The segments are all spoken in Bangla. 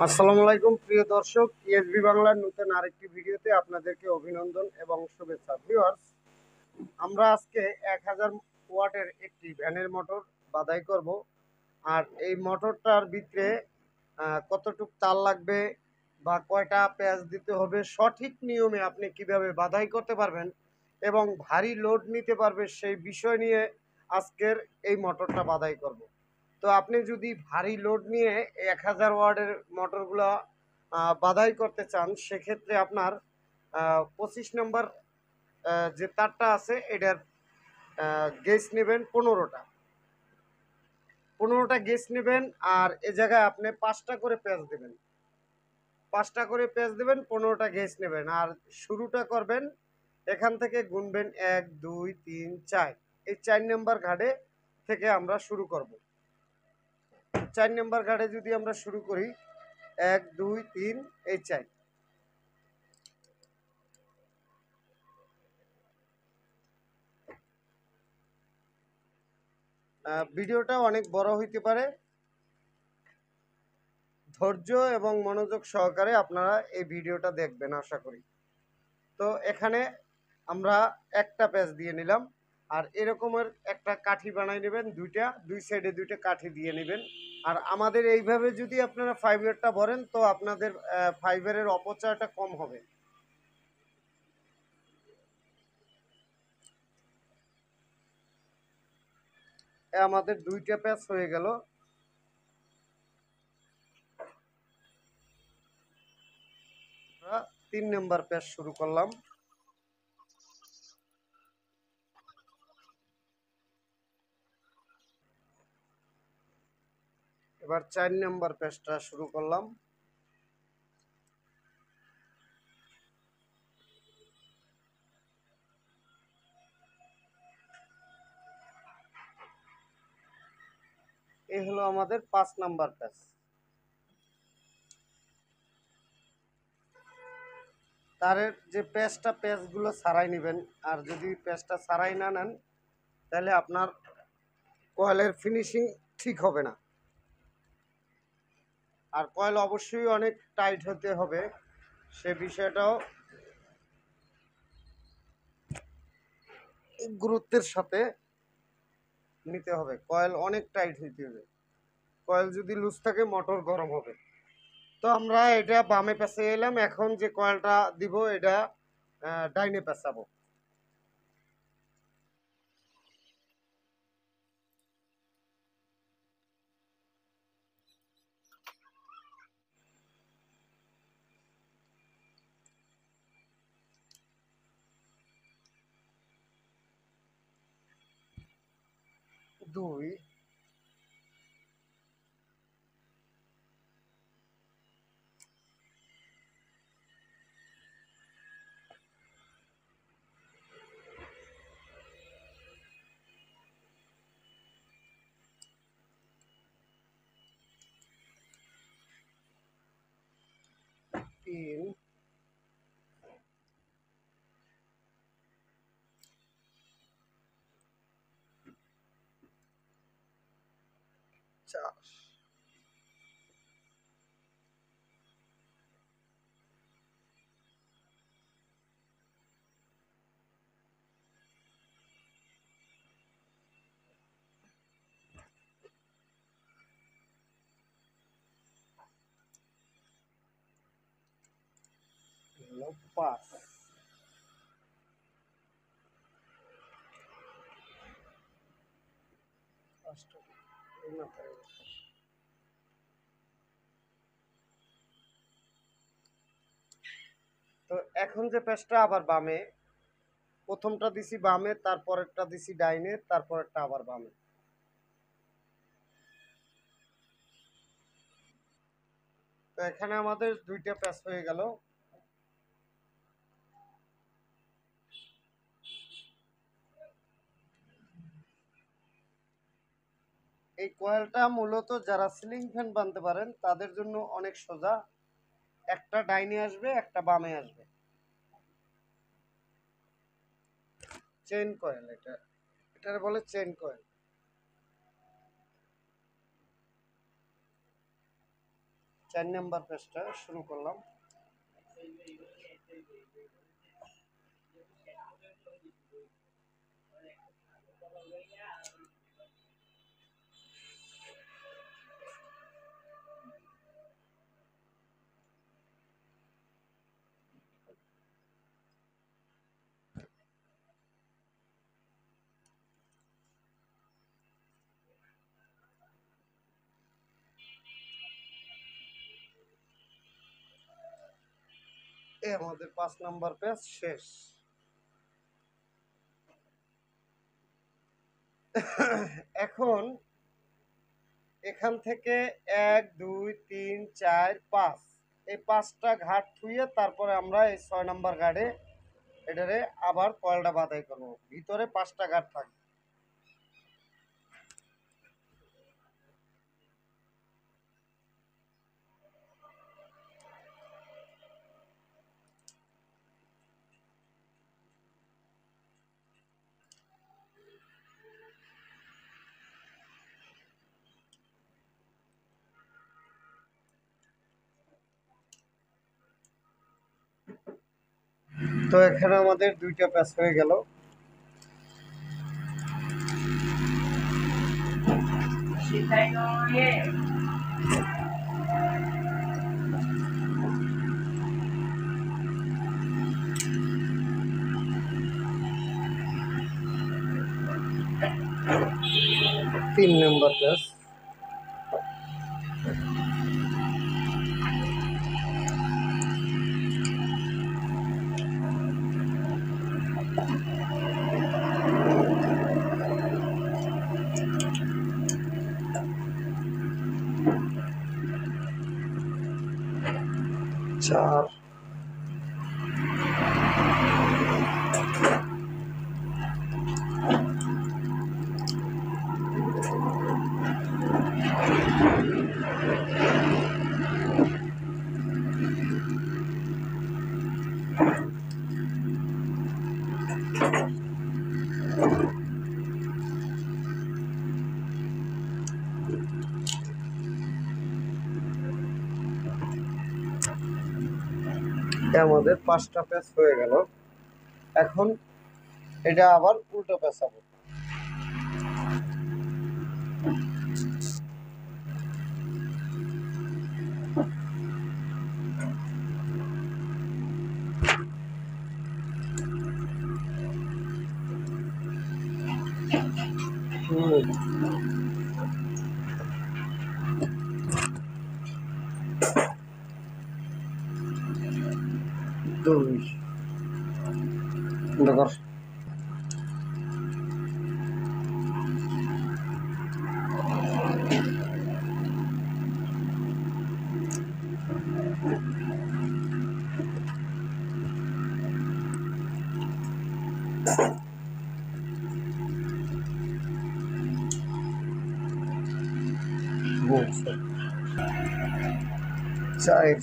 আসসালামু আলাইকুম প্রিয় দর্শক, ইএসবি বাংলার নতুন আরেকটি ভিডিওতে আপনাদেরকে অভিনন্দন এবং শুভেচ্ছা। ভিউয়ার্স, আমরা আজকে 1000 ওয়াটের একটি ভ্যানের মোটর বাদাই করব। আর এই মোটরটার ভিতরে কতটুক তার লাগবে বা কয়টা প্যাচ দিতে হবে, সঠিক নিয়মে আপনি কিভাবে বাদাই করতে পারবেন এবং ভারী লোড নিতে পারবে, সেই বিষয় নিয়ে আজকের এই মোটরটা বাদাই করব। তো আপনি যদি ভারী লোড নিয়ে 1000 ওয়াটের মোটরগুলো বাদাই করতে চান, সেক্ষেত্রে আপনার 25 নম্বর যে তারটা আছে এটার গেজ নেবেন 15টা গেজ নেবেন। আর এ জায়গায় আপনি 5টা করে পেঁচ দেবেন, 15টা গেজ নেবেন। আর শুরুটা করবেন এখান থেকে, গুনবেন 1 2 3 4, এই 4 নম্বর ঘাটে থেকে আমরা শুরু করব। 4 নম্বর ঘাটে যদি আমরা শুরু করি, 1 2 3 এই 4। ভিডিওটা অনেক বড় হইতে পারে, ধৈর্য এবং মনোযোগ সহকারে আপনারা এই ভিডিওটা দেখবেন আশা করি। তো এখানে আমরা একটা প্যাচ দিয়ে নিলাম। আর এরকমের একটা কাঠি বানাই নেবেন, দুই সাইডে দুইটা কাঠি দিয়ে নেবেন। আর আমাদের এইভাবে যদি আপনারা ফাইবারটা ভরেন, তো আপনাদের ফাইবারের অপচয়টা কম হবে। আমাদের দুইটা প্যাচ হয়ে গেল। আমরা 3 নম্বর প্যাচ শুরু করলাম। এবার 4 নম্বর প্যাচটা শুরু করলাম। এই হলো আমাদের 5 নম্বর প্যাচ। তারের যে প্যাচগুলো ছাড়াই নেবেন। আর যদি প্যাচটা ছাড়াই না নেন, তাহলে আপনার কয়েলের ফিনিশিং ঠিক হবে না। আর কয়েল অবশ্যই অনেক টাইট হতে হবে, সে বিষয়টাও গুরুত্বের সাথে নিতে হবে। কয়েল অনেক টাইট হইতে হবে, কয়েল যদি লুজ থাকে মোটর গরম হবে। তো আমরা এটা বামে পেঁচে এলাম। এখন যে কয়েলটা দিব এটা ডাইনে পেঁচাবো। দুই, তিন, চার। হলো 5। তো এখন যে প্যাচটা আবার বামে, প্রথমটা দিছি বামে, তারপরেরটা দিছি ডাইনে, তারপরেরটা আবার বামে। তো এখানে আমাদের দুইটা প্যাচ হয়ে গেল। এই কয়েলটা মূলত যারা সিলিং ফ্যান বানতে পারেন তাদের জন্য অনেক সোজা। একটা ডাইনে আসবে, একটা বামে আসবে। চেইন কয়েল এটার বলে চেইন কয়েল। 4 নাম্বার পেজটা শুরু করলাম। আমাদের 5 নাম্বার পেজ শেষ। এখন এখান থেকে 1 2 3 4 5 এই 5টা ঘাট থুয়ে তারপরে আমরা এই 6 নাম্বার ঘাটে এটারে আবার কয়েলটা বাঁধাই করব। ভিতরে 5টা ঘাট থাকবে। তো এখানে আমাদের 2টা প্যাচ হয়ে গেল। তিন নাম্বার প্যাচ। চার। আমাদের 5টা প্যাচ হয়ে গেল। এখন এটা আবার উল্টো পেঁচাবো। দুই দেখো চার।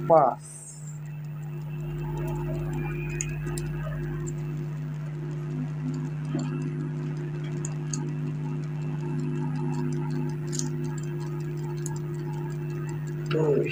পাঁচ। দুই।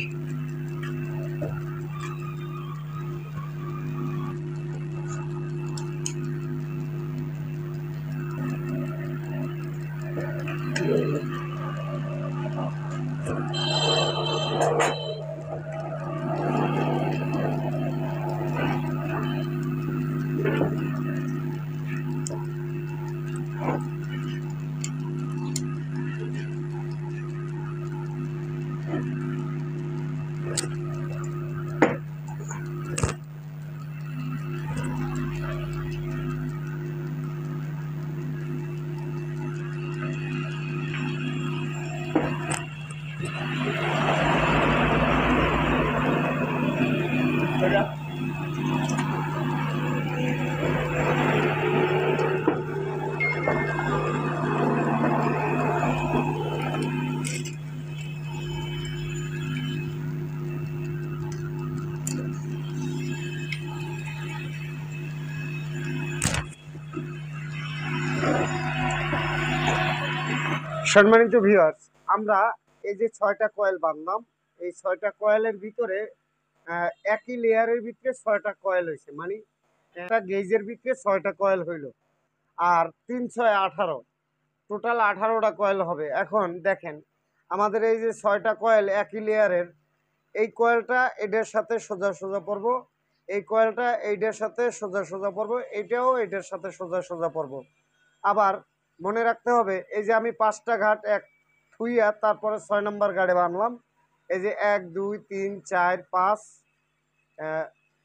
সম্মানিত ভিউয়ার্স, আমরা এই যে 6টা কয়েল বাঁধলাম, এই 6টা কয়েলের ভিতরে একই লেয়ারের ভিতরে 6টা কয়েল হয়েছে, মানে একটা গেজের ভিতরে 6টা কয়েল হইল। আর 3 6 18, টোটাল 18টা কয়েল হবে। এখন দেখেন আমাদের এই যে 6টা কয়েল একই লেয়ারের, এই কয়েলটা এটার সাথে সোজা সোজা পড়বো, এই কয়েলটা এইটার সাথে সোজা সোজা পড়বো, এইটাও এটার সাথে সোজা সোজা পড়বো। আবার মনে রাখতে হবে, এই যে আমি 5টা ঘাট এক থুইয়া তারপরে 6 নম্বর গাড়ে বানলাম। এই যে 1 2 3 4 5,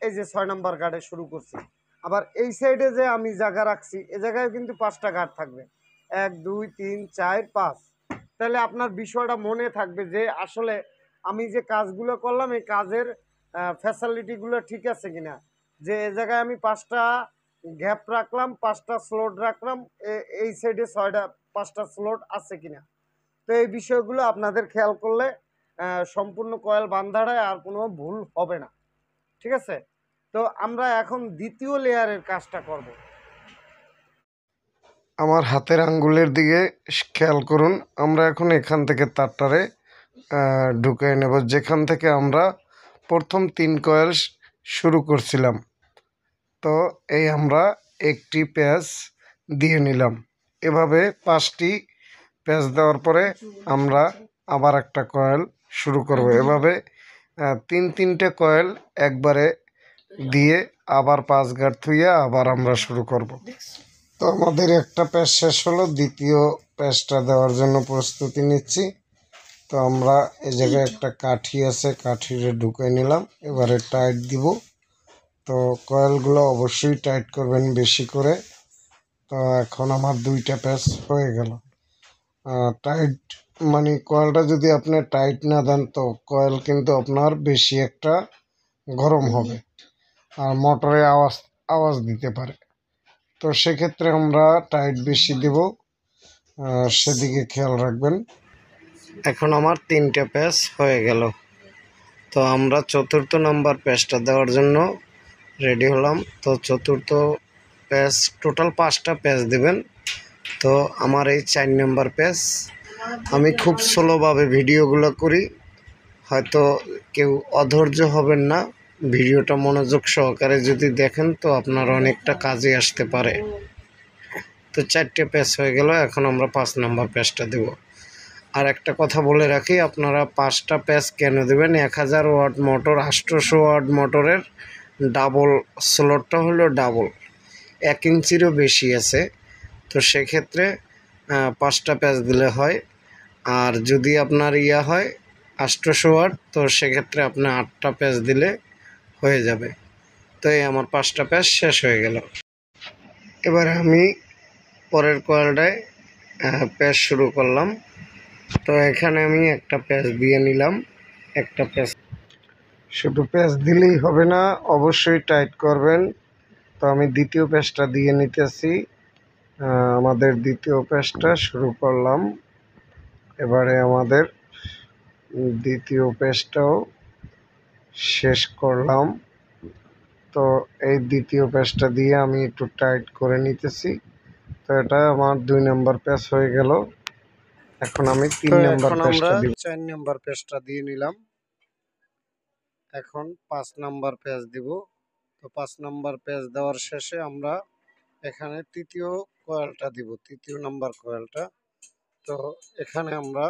এই যে 6 নম্বর গাড়ে শুরু করছি। আবার এই সাইডে যে আমি জায়গা রাখছি, এই জায়গায় কিন্তু 5টা ঘাট থাকবে, 1 2 3 4 5। তাহলে আপনার বিষয়টা মনে থাকবে যে আসলে আমি যে কাজগুলো করলাম এই কাজের ফ্যাসিলিটিগুলো ঠিক আছে কিনা, যে এই জায়গায় আমি 5টা গ্যাপ রাখলাম, 5টা স্লট রাখলাম, এই সাইডে 5টা স্লট আছে কিনা। তো এই বিষয়গুলো আপনাদের খেয়াল করলে সম্পূর্ণ কয়েল বান্ধাটায় আর কোনো ভুল হবে না। ঠিক আছে, তো আমরা এখন দ্বিতীয় লেয়ারের কাজটা করব। আমার হাতের আঙ্গুলের দিকে খেয়াল করুন। আমরা এখন এখান থেকে তারটারে ঢুকিয়ে নেব, যেখান থেকে আমরা প্রথম 3 কয়েল শুরু করছিলাম। তো এই আমরা একটি প্যাচ দিয়ে নিলাম। এভাবে 5টি প্যাচ দেওয়ার পরে আমরা আবার একটা কয়েল শুরু করব। এভাবে 3-3টে কয়েল একবারে দিয়ে আবার 5 গাঁট থুইয়া আবার আমরা শুরু করব। তো আমাদের একটা প্যাচ শেষ হলো, দ্বিতীয় প্যাচটা দেওয়ার জন্য প্রস্তুতি নিচ্ছি। তো আমরা এই জায়গায় একটা কাঠি আছে, কাঠিরে ঢুকে নিলাম। এবারে টাইট দিব। তো কয়েলগুলো অবশ্যই টাইট করবেন বেশি করে। তো এখন আমার 2টা প্যাচ হয়ে গেল। টাইট মানে কয়েলটা যদি আপনি টাইট না দেন তো কয়েল কিন্তু আপনার বেশি একটা গরম হবে আর মোটরে আওয়াজ দিতে পারে। তো সেক্ষেত্রে আমরা টাইট বেশি দেব, সেদিকে খেয়াল রাখবেন। এখন আমার 3টে প্যাচ হয়ে গেল। তো আমরা 4র্থ নাম্বার প্যাচটা দেওয়ার জন্য রেডি হলাম। তো 4র্থ প্যাচ, টোটাল 5টা প্যাচ দেবেন। তো আমার এই 4 নাম্বার প্যাচ। আমি খুব স্লোভাবে ভিডিওগুলো করি, হয়তো কেউ অধৈর্য হবেন না। ভিডিওটা মনোযোগ সহকারে যদি দেখেন তো আপনার অনেকটা কাজে আসতে পারে। তো 4টে প্যাচ হয়ে গেল। এখন আমরা 5 নাম্বার প্যাচটা দেব। আর একটা কথা বলে রাখি, আপনারা 5টা প্যাচ কেন দেবেন? 1000 ওয়াট মোটর, 800 ওয়াট মোটরের ডাবল স্লটটা হলো ডাবল, 1 ইঞ্চিরও বেশি আছে। তো সেক্ষেত্রে 5টা প্যাচ দিলে হয়। আর যদি আপনার হয় 800 ওয়াট, তো সেক্ষেত্রে আপনার 8টা প্যাচ দিলে হয়ে যাবে। তো এই আমার 5টা প্যাচ শেষ হয়ে গেল। এবার আমি পরের কয়েলটায় প্যাচ শুরু করলাম। তো এখানে আমি একটা প্যাচ দিয়ে নিলাম। একটা প্যাচ, শুধু প্যাচ দিলেই হবে না, অবশ্যই টাইট করবেন। তো আমি দ্বিতীয় প্যাচটা দিয়ে নিতেছি। আমাদের দ্বিতীয় প্যাচটা শুরু করলাম। এবারে আমাদের দ্বিতীয় প্যাচটাও শেষ করলাম। তো এই দ্বিতীয় প্যাচটা দিয়ে আমি একটু টাইট করে নিতেছি। তো এটা আমার 2 নাম্বার প্যাচ হয়ে গেল। এখন আমি 3 নাম্বার প্যাচটা দিব। 4 নাম্বার প্যাচটা দিয়ে নিলাম। এখন 5 নাম্বার প্যাচ দিব। তো 5 নাম্বার প্যাচ দেওয়ার শেষে আমরা এখানে তৃতীয় কয়েলটা দিব, তৃতীয় নাম্বার কয়েলটা। তো এখানে আমরা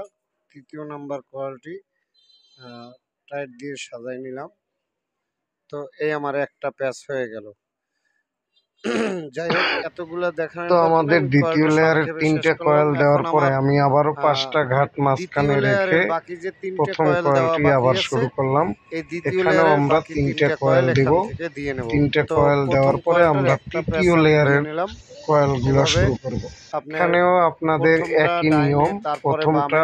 তৃতীয় নাম্বার কয়েলটি টাইট দিয়ে সাজাই নিলাম। তো এই আমার একটা প্যাচ হয়ে গেল। যাই হোক, এতগুলা দেখানোর তো দরকার নেই, আমাদের আমি দ্বিতীয় কয়েলটা লেয়ারের সংক্ষেপে শেষ 3টে করলাম। কয়েল এখন দেওয়ার পরে আমার আমি আবারও 5টা ঘাট দ্বিতীয় মাঝখানে রেখে লেয়ারের বাকি যে 3টে প্রথম কয়েল দেওয়া কয়েলটি বাকি আবার আছে, শুরু করলাম। এই দ্বিতীয় এখানেও লেয়ারের আমরা বাকি 3টে 3টে কয়েল কয়েল দেব। এখান থেকে দিয়ে নেব। 3টে তো কয়েল প্রথম দেওয়ার পরে কয়েলটার আমরা একটা প্যাচ তৃতীয় আমি দিয়ে লেয়ারের নিলাম। কয়েলগুলো এভাবে শুরু করব। আপনার এখানেও আপনাদের প্রথমটা একই ডাইনে, নিয়ম। তারপরে প্রথমটা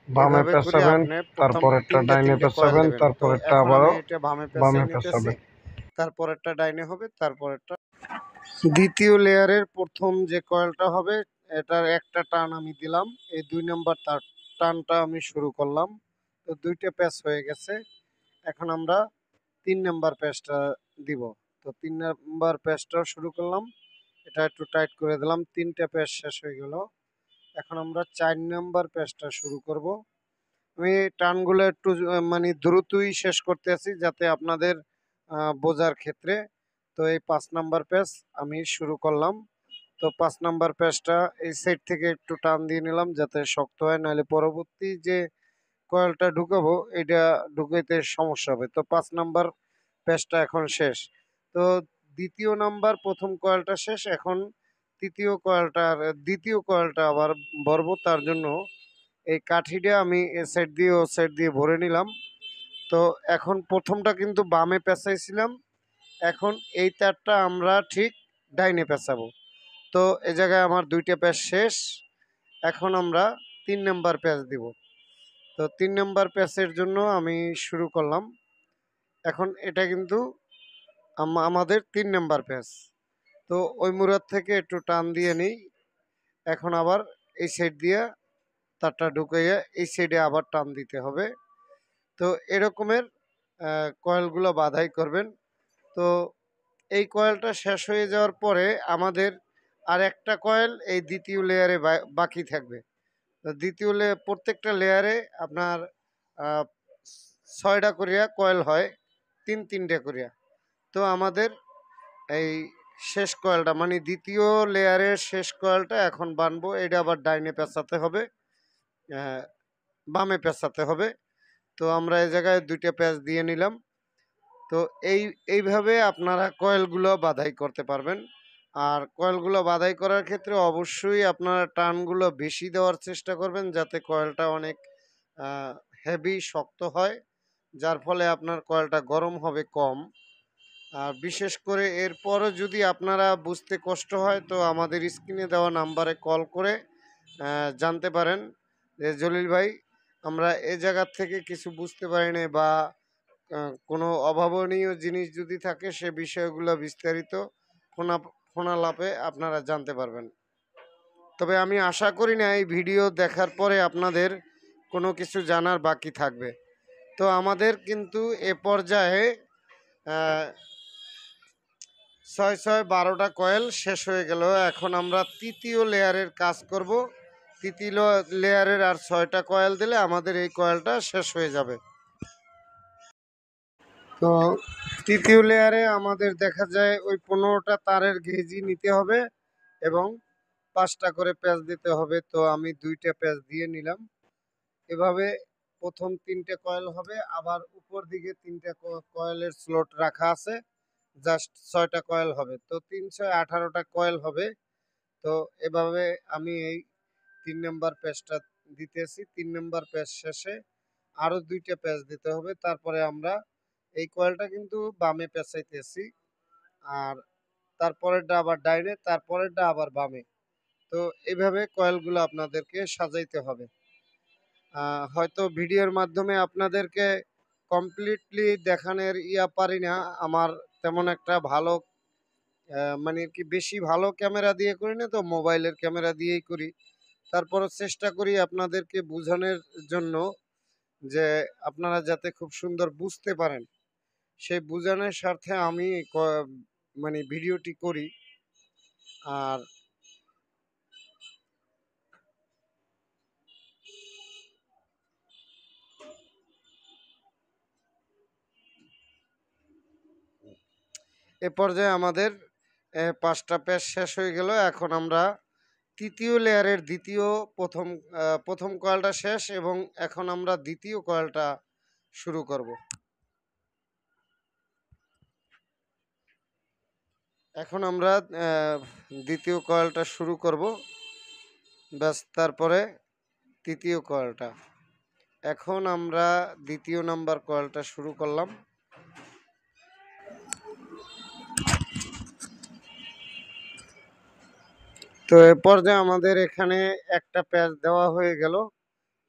বামে, বামে এভাবে করে পেঁচাবেন, আপনি প্রথম তারপরেরটা ডাইনে তিনটে কয়েল পেঁচাবেন, দেবেন। তো তারপরেরটা এখন আমি আবারও এটা বামে পেঁচাই বামে নিতেছি, পেঁচাবেন। তারপরেরটা ডাইনে হবে, তারপরেরটা। দ্বিতীয় লেয়ারের প্রথম যে কয়েলটা হবে, এটার একটা টান আমি দিলাম, এই 2 নাম্বার তার টানটা আমি শুরু করলাম। তো 2টে প্যাচ হয়ে গেছে। এখন আমরা 3 নাম্বার প্যাচটা দিব। তো 3 নাম্বার প্যাচটাও শুরু করলাম, এটা একটু টাইট করে দিলাম। 3টে প্যাচ শেষ হয়ে গেল। এখন আমরা 4 নাম্বার পেজটা শুরু করব। আমি টার্নগুলো একটু মানে দ্রুতই শেষ করতে আছি যাতে আপনাদের বোঝার ক্ষেত্রে। তো এই 5 নাম্বার পেজ আমি শুরু করলাম। তো 5 নাম্বার পেজটা এই সাইড থেকে একটু টান দিয়ে নিলাম যাতে শক্ত হয়, নাহলে পরবর্তী যে কয়েলটা ঢুকাবো এটা ঢুকাইতে সমস্যা হবে। তো 5 নাম্বার পেজটা এখন শেষ। তো দ্বিতীয় নাম্বার প্রথম কয়েলটা শেষ, এখন দ্বিতীয় কয়েলটা আবার ভরবো। তার জন্য এই কাঠিটা আমি এ সাইড দিয়ে ও সাইড দিয়ে ভরে নিলাম। তো এখন প্রথমটা কিন্তু বামে পেঁচাইছিলাম, এখন এই তারটা আমরা ঠিক ডাইনে পেঁচাবো। তো এ জায়গায় আমার 2টা প্যাচ শেষ। এখন আমরা 3 নাম্বার প্যাচ দিব। তো 3 নাম্বার প্যাচের জন্য আমি শুরু করলাম। এখন এটা কিন্তু আমাদের 3 নাম্বার প্যাচ। তো ওই মুরাদ থেকে একটু টান দিয়ে নিই। এখন আবার এই সাইড দিয়ে তারটা ঢুকাইয়া এই সাইডে আবার টান দিতে হবে। তো এরকমের কয়েলগুলো বাধাই করবেন। তো এই কয়েলটা শেষ হয়ে যাওয়ার পরে আমাদের আর একটা কয়েল এই দ্বিতীয় লেয়ারে বাকি থাকবে। তো দ্বিতীয় প্রত্যেকটা লেয়ারে আপনার 6টা করিয়া কয়েল হয়, 3-3টে করিয়া। তো আমাদের এই শেষ কয়েলটা মানে দ্বিতীয় লেয়ারের শেষ কয়েলটা এখন বানবো। এটা আবার ডাইনে পেঁচাতে হবে, বামে পেঁচাতে হবে। তো আমরা এই জায়গায় 2টা প্যাচ দিয়ে নিলাম। তো এইভাবে আপনারা কয়েলগুলো বাধাই করতে পারবেন। আর কয়েলগুলো বাধাই করার ক্ষেত্রে অবশ্যই আপনারা টার্নগুলো বেশি দেওয়ার চেষ্টা করবেন যাতে কয়েলটা অনেক হেভি শক্ত হয়, যার ফলে আপনার কয়েলটা গরম হবে কম। আর বিশেষ করে এরপরও যদি আপনারা বুঝতে কষ্ট হয় তো আমাদের স্ক্রিনে দেওয়া নাম্বারে কল করে জানতে পারেন যে জলিল ভাই আমরা এ জায়গার থেকে কিছু বুঝতে পারি না, বা কোনো অভাবনীয় জিনিস যদি থাকে সে বিষয়গুলো বিস্তারিত ফোনালাপে আপনারা জানতে পারবেন। তবে আমি আশা করি না এই ভিডিও দেখার পরে আপনাদের কোনো কিছু জানার বাকি থাকবে। তো আমাদের কিন্তু এ পর্যায়ে 6-6-12টা কয়েল শেষ হয়ে গেল। এখন আমরা তৃতীয় লেয়ারের কাজ করব। তৃতীয় লেয়ারের আর 6টা কয়েল দিলে আমাদের এই কয়েলটা শেষ হয়ে যাবে। তো তৃতীয় লেয়ারে আমাদের দেখা যায় ওই 15টা তারের গেজই নিতে হবে এবং 5টা করে প্যাচ দিতে হবে। তো আমি 2টা প্যাচ দিয়ে নিলাম। এভাবে প্রথম 3টে কয়েল হবে, আবার উপর দিকে 3টে কয়েলের স্লট রাখা আছে, জাস্ট 6টা কয়েল হবে। তো 3-6-18টা কয়েল হবে। তো এভাবে আমি এই 3 নাম্বার প্যাচটা দিতেছি। 3 নাম্বার প্যাচ শেষে আরো 2টা প্যাচ দিতে হবে। তারপরে আমরা এই কয়েলটা কিন্তু বামে পেঁচাইতেছি, আর তারপরেরটা আবার ডাইনে, তারপরেরটা আবার বামে। তো এইভাবে কয়েলগুলো আপনাদেরকে সাজাইতে হবে। হয়তো ভিডিওর মাধ্যমে আপনাদেরকে কমপ্লিটলি দেখানোর পারি না, আমার তেমন একটা ভালো মানে কি বেশি ভালো ক্যামেরা দিয়ে করি না, তো মোবাইলের ক্যামেরা দিয়েই করি। তারপরও চেষ্টা করি আপনাদেরকে বোঝানোর জন্য যে আপনারা যাতে খুব সুন্দর বুঝতে পারেন, সেই বোঝানোর স্বার্থে আমি মানে ভিডিওটি করি। আর এ পর্যায়ে আমাদের 5টা প্যাচ শেষ হয়ে গেল। এখন আমরা তৃতীয় লেয়ারের প্রথম কয়েলটা শেষ এবং এখন আমরা দ্বিতীয় কয়েলটা শুরু করব। এখন আমরা দ্বিতীয় কয়েলটা শুরু করব, ব্যাস তারপরে তৃতীয় কয়েলটা। এখন আমরা দ্বিতীয় নাম্বার কয়েলটা শুরু করলাম। তো এ পর্যায়ে আমাদের এখানে একটা প্যাচ দেওয়া হয়ে গেল।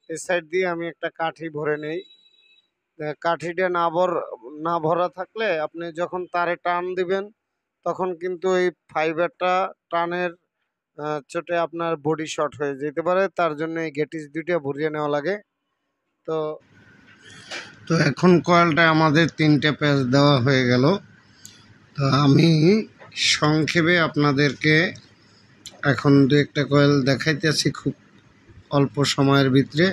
এই সাইড দিয়ে আমি একটা কাঠি ভরে নেই। কাঠিটা না ভরা থাকলে আপনি যখন তারে টান দিবেন তখন কিন্তু এই ফাইবারটা টানের চোটে আপনার বডি শর্ট হয়ে যেতে পারে। তার জন্য এই গেটিস 2টা ভরিয়ে নেওয়া লাগে। তো তো এখন কয়েলটা আমাদের 3টে প্যাচ দেওয়া হয়ে গেল। তো আমি সংক্ষেপে আপনাদেরকে এখন 2-1টা কয়েল দেখাইতেছি খুব অল্প সময়ের ভিতরে।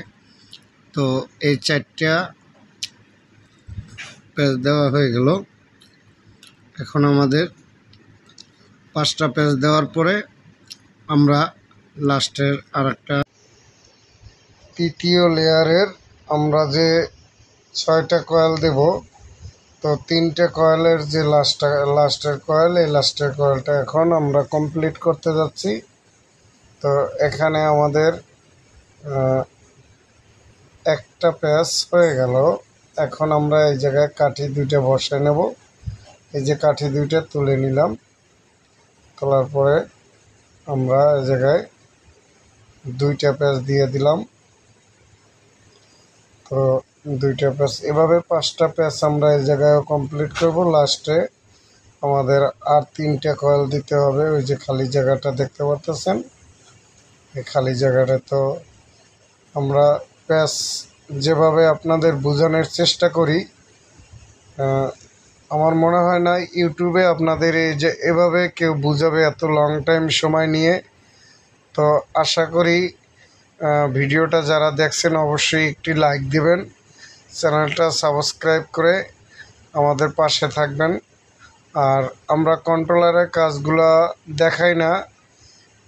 তো এই 4টা পেঁচ দেওয়া হয়ে গেল। এখন আমাদের 5টা পেঁচ দেওয়ার পরে আমরা লাস্টের আরেকটা তৃতীয় লেয়ারের আমরা যে 6টা কয়েল দেব, তো 3টে কয়েলের যে লাস্টের কয়েল, এই লাস্টের কয়েলটা এখন আমরা কমপ্লিট করতে যাচ্ছি। তো এখানে আমাদের একটা প্যাচ হয়ে গেল। এখন আমরা এই জায়গায় কাঠি 2টা বসে নেব। এই যে কাঠি 2টা তুলে নিলাম। তোলার পরে আমরা এই জায়গায় 2টা প্যাচ দিয়ে দিলাম। তো 2টা প্যাচ, এভাবে 5টা প্যাচ আমরা এই জায়গায় কমপ্লিট করব। লাস্টে আমাদের আর 3টে কয়েল দিতে হবে। ওই যে খালি জায়গাটা দেখতে পাচ্ছেন, এই খালি জায়গাটা। তো আমরা প্যাচ যেভাবে আপনাদের বোঝানোর চেষ্টা করি, আমার মনে হয় না ইউটিউবে আপনাদের এই যে এভাবে কেউ বুঝাবে এত লং টাইম সময় নিয়ে। তো আশা করি ভিডিওটা যারা দেখছেন অবশ্যই একটি লাইক দিবেন, চ্যানেলটা সাবস্ক্রাইব করে আমাদের পাশে থাকবেন। আর আমরা কন্ট্রোলারের কাজগুলো দেখাই না।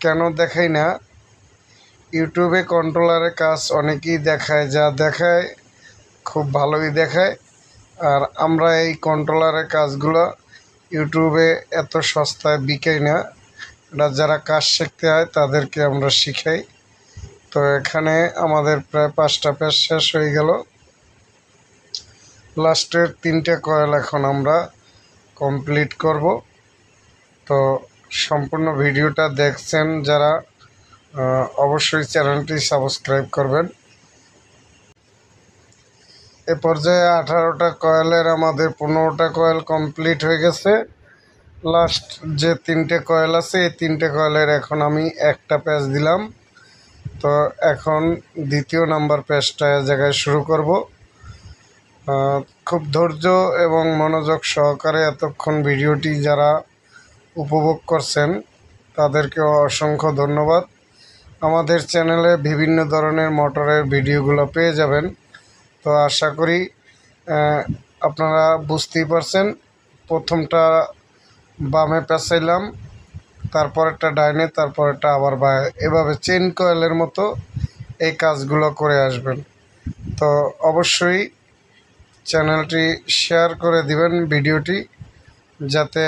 কেন দেখাই না? ইউটিউবে কন্ট্রোলারের কাজ অনেকেই দেখায়, যা দেখায় খুব ভালোই দেখায়। আর আমরা এই কন্ট্রোলারের কাজগুলো ইউটিউবে এত সস্তায় বিকাই না। এটা যারা কাজ শিখতে হয় তাদেরকে আমরা শিখাই। তো এখানে আমাদের প্রায় 5টা প্যাচ শেষ হয়ে গেল। লাস্টের 3টে কয়েল এখন আমরা কমপ্লিট করব। তো সম্পূর্ণ ভিডিওটা দেখছেন যারা, অবশ্যই চ্যানেলটি সাবস্ক্রাইব করবেন। এ পর্যায়ে 18টা কয়েলের আমাদের 15টা কয়েল কমপ্লিট হয়ে গেছে। লাস্ট যে 3টে কয়েল আছে, এই 3টে কয়েলের এখন আমি একটা প্যাচ দিলাম। তো এখন দ্বিতীয় নাম্বার প্যাচটা জায়গায় শুরু করব। খুব ধৈর্য এবং মনোযোগ সহকারে এতক্ষণ ভিডিওটি যারা উপভোগ করছেন তাদেরকে অসংখ্য ধন্যবাদ। আমাদের চ্যানেলে বিভিন্ন ধরনের মোটরের ভিডিওগুলো পেয়ে যাবেন। তো আশা করি আপনারা বুঝতেই পারছেন। প্রথমটা বামে পেঁচাইলাম, তারপরেরটা ডাইনে, তারপরেরটা আবার বামে, এভাবে চেইন কয়েলের মতো এই কাজগুলো করে আসবেন। তো অবশ্যই চ্যানেলটি শেয়ার করে দিবেন ভিডিওটি, যাতে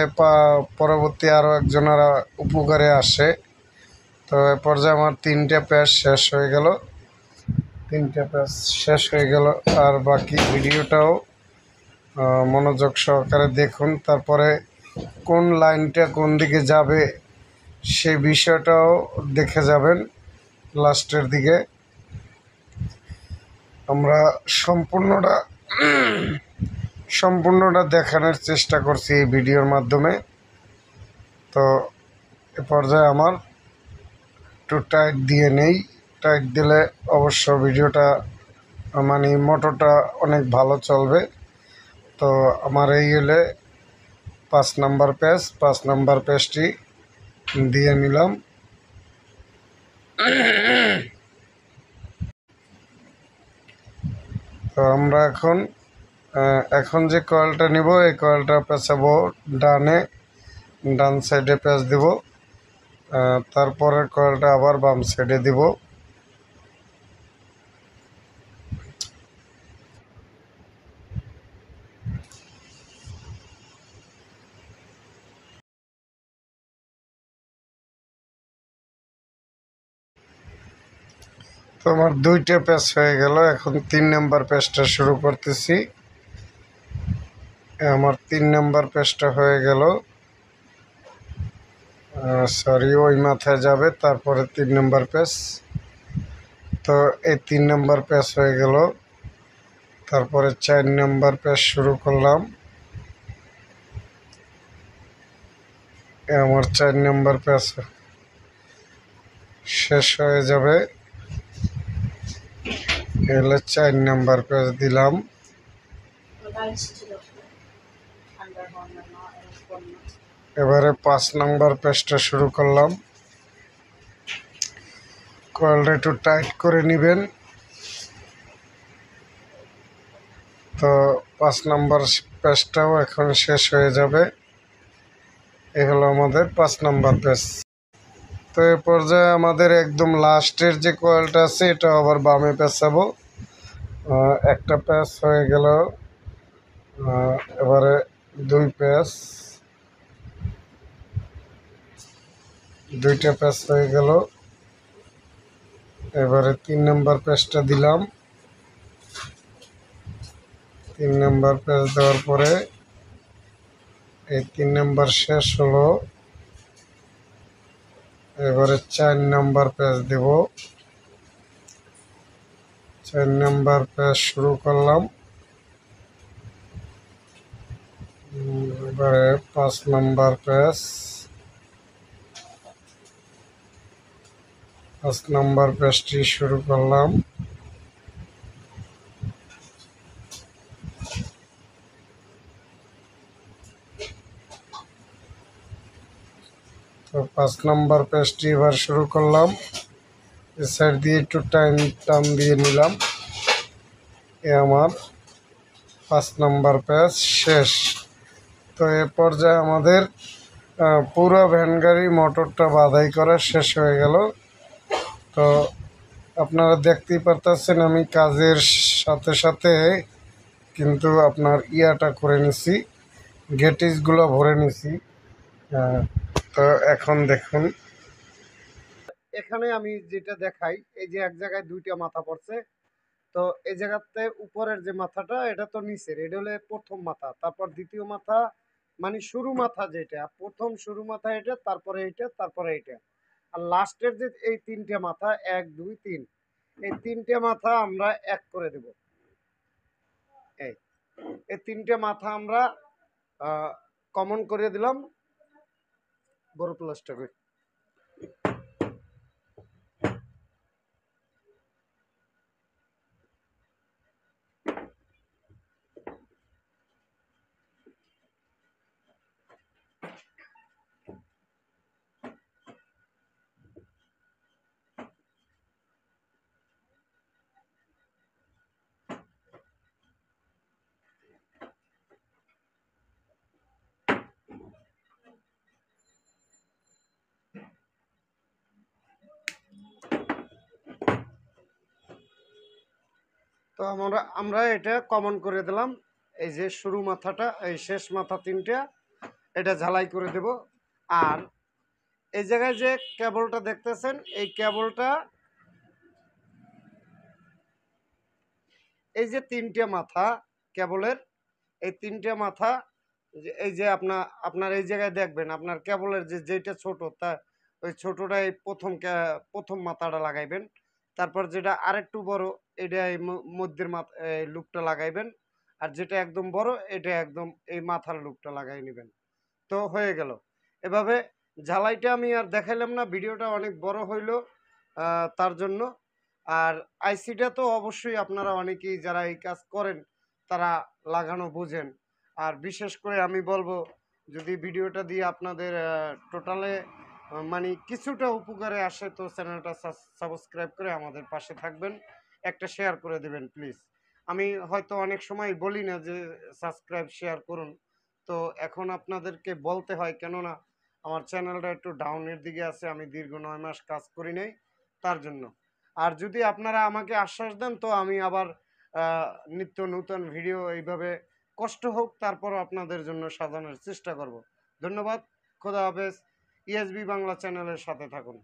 পরবর্তী আরও একজনেরা উপকারে আসে। তো এ পর্যায়ে আমার 3টে প্যাচ শেষ হয়ে গেল। 3টে প্যাচ শেষ হয়ে গেল। আর বাকি ভিডিওটাও মনোযোগ সহকারে দেখুন। তারপরে কোন লাইনটা কোন দিকে যাবে সে বিষয়টাও দেখে যাবেন লাস্টের দিকে। আমরা সম্পূর্ণটা দেখানোর চেষ্টা করছি এই ভিডিওর মাধ্যমে। তো এ পর্যায়ে আমার একটু টাইট দিয়ে নেই। টাইট দিলে অবশ্য ভিডিওটা মানে মোটরটা অনেক ভালো চলবে। তো আমার এই হলে 5 নাম্বার প্যাচ, 5 নাম্বার প্যাচটি দিয়ে নিলাম। তো আমরা এখন যে কয়েলটা নিব, এই কয়েলটা পেঁচাবো ডানে, ডান সাইডে প্যাচ দেব। তারপরের কয়েলটা আবার বাম সাইডে দিব। তো আমার 2টে প্যাচ হয়ে গেল। এখন 3 নাম্বার প্যাচটা শুরু করতেছি। আমার 3 নাম্বার প্যাচটা হয়ে গেল। সরি, ওই মাথায় যাবে, তারপরে 3 নাম্বার প্যাচ। তো এই 3 নাম্বার প্যাচ হয়ে গেল। তারপরে 4 নাম্বার প্যাচ শুরু করলাম। আমার 4 নাম্বার প্যাচ শেষ হয়ে যাবে। এলে 4 নাম্বার প্যাচ দিলাম। এবারে 5 নাম্বার প্যাচটা শুরু করলাম। কয়েলটা একটু টাইট করে নেবেন। তো 5 নম্বর পেজটাও এখন শেষ হয়ে যাবে। এই হলো আমাদের 5 নম্বর পেজ। তো এ পর্যায়ে আমাদের একদম লাস্টের যে কয়েলটা আছে এটা আবার বামে পেঁচাবো। একটা প্যাচ হয়ে গেল। এবারে 2 প্যাচ, 2টা প্যাচ হয়ে গেল। এবারে 3 নম্বর প্যাচটা দিলাম। 3 নম্বর প্যাচ দেওয়ার পরে এই 3 নম্বর শেষ হলো। এবারে 4 নম্বর প্যাচ দেব। 4 নম্বর প্যাচ শুরু করলাম। এবারে 5 নম্বর প্যাচ, 5 নম্বর প্যাচটি শুরু করলাম। তো 5 নম্বর প্যাচটি এবার শুরু করলাম। এই সাইড দিয়ে একটু টান দিয়ে নিলাম। এ আমার 5 নম্বর প্যাচ শেষ। তো এ পর্যায়ে আমাদের পুরো ভ্যান গাড়ি মোটরটা বাধাই করা শেষ হয়ে গেল। তো আপনারা দেখতেই পারতেছেন আমি কাজের সাথে সাথে কিন্তু আপনার ইয়াটা করে নিছি, গেটিসগুলো ভরে নিছি। তো এখন দেখুন এখানে আমি যেটা দেখাই, এই যে এক জায়গায় 2টা মাথা পড়ছে। তো এই জায়গাতে উপরের যে মাথাটা এটা তো নিচের, এটা হলে প্রথম মাথা, তারপর দ্বিতীয় মাথা, মানে শুরু মাথা যেটা প্রথম শুরু মাথা এটা, তারপরে এটা, তারপরে এটা। আর লাস্টের যে এই 3টে মাথা 1 2 3, এই 3টে মাথা আমরা এক করে দেব। এই এই 3টে মাথা আমরা কমন করে দিলাম বড় প্লাস্টিকে। তো আমরা এটা কমন করে দিলাম। এই যে শুরু মাথাটা, এই শেষ মাথা 3টা, এটা ঝালাই করে দেব। আর এই জায়গায় যে কেবলটা দেখতেছেন, এই কেবলটা, এই যে 3টে মাথা কেবলের, এই 3টে মাথা, এই যে আপনার এই জায়গায় দেখবেন আপনার কেবলের যেটা ছোট, তা ওই ছোটটা এই প্রথম মাথাটা লাগাইবেন। তারপর যেটা আরেকটু বড়, এটা এই মধ্যের মাথা লুপটা লাগাইবেন। আর যেটা একদম বড় এটা একদম এই মাথার লুপটা লাগাই নেবেন। তো হয়ে গেল। এভাবে ঝালাইটা আমি আর দেখাইলাম না, ভিডিওটা অনেক বড় হইল তার জন্য। আর আইসিটা তো অবশ্যই আপনারা অনেকেই যারা এই কাজ করেন তারা লাগানো বুঝেন। আর বিশেষ করে আমি বলবো, যদি ভিডিওটা দিয়ে আপনাদের টোটালে মানে কিছুটা উপকারে আসে, তো চ্যানেলটা সাবস্ক্রাইব করে আমাদের পাশে থাকবেন, একটা শেয়ার করে দেবেন প্লিজ। আমি হয়তো অনেক সময় বলি না যে সাবস্ক্রাইব শেয়ার করুন, তো এখন আপনাদেরকে বলতে হয়, কেননা আমার চ্যানেলটা একটু ডাউনের দিকে আছে, আমি দীর্ঘ 9 মাস কাজ করি নাই তার জন্য। আর যদি আপনারা আমাকে আশ্বাস দেন, তো আমি আবার নিত্য নতুন ভিডিও এইভাবে কষ্ট হোক তারপরও আপনাদের জন্য সাজানোর চেষ্টা করব। ধন্যবাদ। খোদা হাফেজ। ইএসবি বাংলা চ্যানেলের সাথে থাকুন।